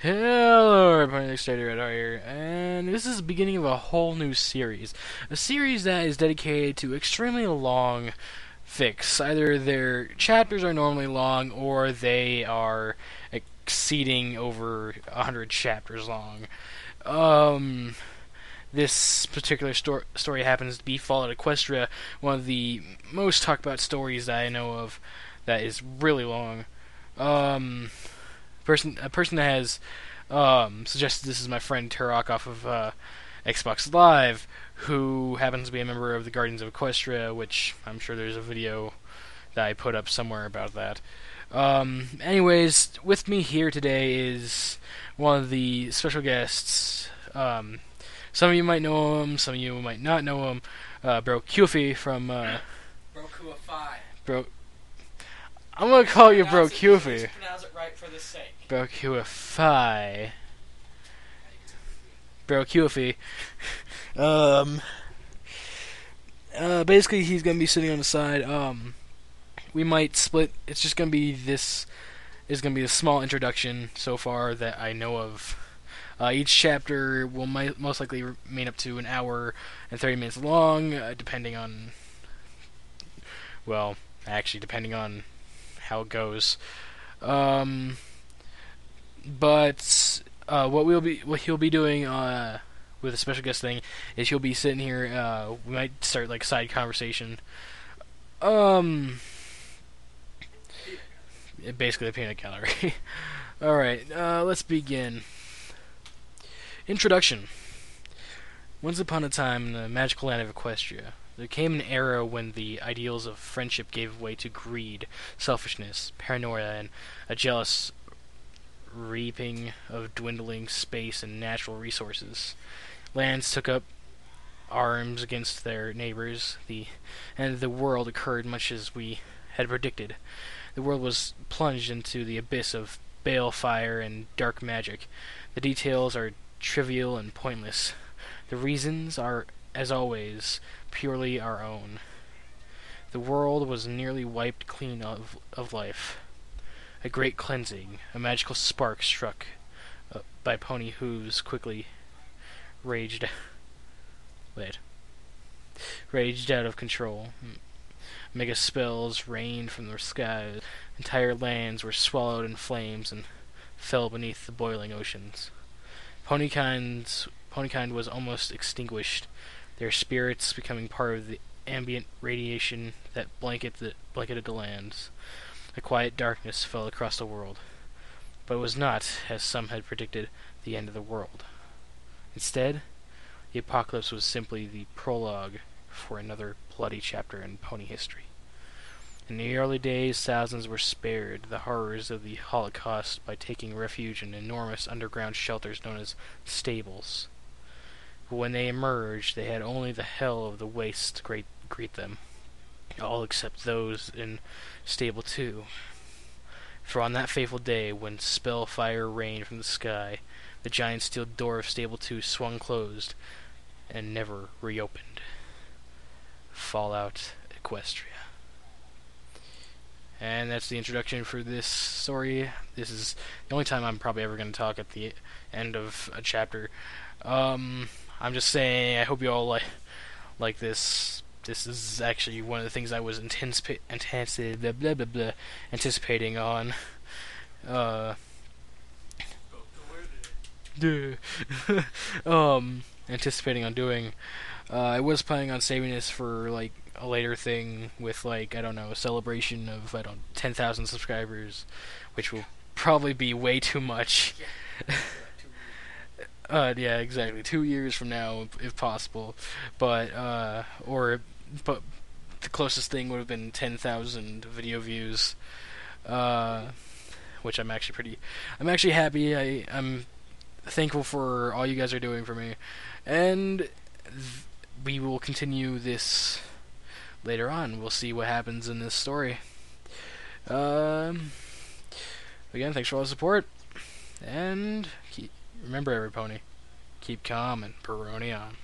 Hello, everybody. Equestria right here, and this is the beginning of a whole new series. A series that is dedicated to extremely long fics. Either their chapters are normally long, or they are exceeding over 100 chapters long. Um, this particular story happens to be Fallout Equestria, one of the most talked about stories that I know of that is really long. Um, a person that has suggested this is my friend Turok off of Xbox Live, who happens to be a member of the Guardians of Equestria, which I'm sure there's a video that I put up somewhere about that. Anyways, with me here today is one of the special guests. Some of you might know him, some of you might not know him. Bro Qfi from Bro. I'm gonna call you Bro Qfi. Pronounce it right for the sake. Bro Qfi. Bro Qfi. Basically, he's gonna be sitting on the side. We might split. It's just gonna be this. Is gonna be a small introduction so far that I know of. Each chapter will most likely remain up to an hour and 30 minutes long, depending on. Well, actually, depending on how it goes. But what he'll be doing with a special guest thing is he'll be sitting here. We might start like side conversation. Basically a peanut gallery. All right, let's begin. Introduction. Once upon a time in the magical land of Equestria, there came an era when the ideals of friendship gave way to greed, selfishness, paranoia, and a jealous reaping of dwindling space and natural resources. Lands took up arms against their neighbors. The end of the world occurred much as we had predicted. The world was plunged into the abyss of balefire and dark magic. The details are trivial and pointless. The reasons are, as always, purely our own. The world was nearly wiped clean of life. A great cleansing, a magical spark struck by pony hooves quickly raged. Raged out of control. Mega spells rained from the skies. Entire lands were swallowed in flames and fell beneath the boiling oceans. Ponykind was almost extinguished, their spirits becoming part of the ambient radiation that blanketed the lands. A quiet darkness fell across the world, but it was not, as some had predicted, the end of the world. Instead, the apocalypse was simply the prologue for another bloody chapter in pony history. In the early days, thousands were spared the horrors of the Holocaust by taking refuge in enormous underground shelters known as stables. But when they emerged, they had only the hell of the waste to greet them, all except those in Stable 2. For on that fateful day, when spellfire rained from the sky, the giant steel door of Stable 2 swung closed and never reopened. Fallout Equestria. And that's the introduction for this story. This is the only time I'm probably ever going to talk at the end of a chapter. I'm just saying, I hope you all like this. This is actually one of the things I was anticipating on. Anticipating on doing. I was planning on saving this for like a later thing with like I don't know a celebration of 10,000 subscribers, which will probably be way too much. Yeah, exactly. 2 years from now, if possible, but the closest thing would have been 10,000 video views, which I'm actually happy. I'm thankful for all you guys are doing for me, and we will continue this later on. We'll see what happens in this story. Again, thanks for all the support, and remember, every pony, keep calm and Peroni on.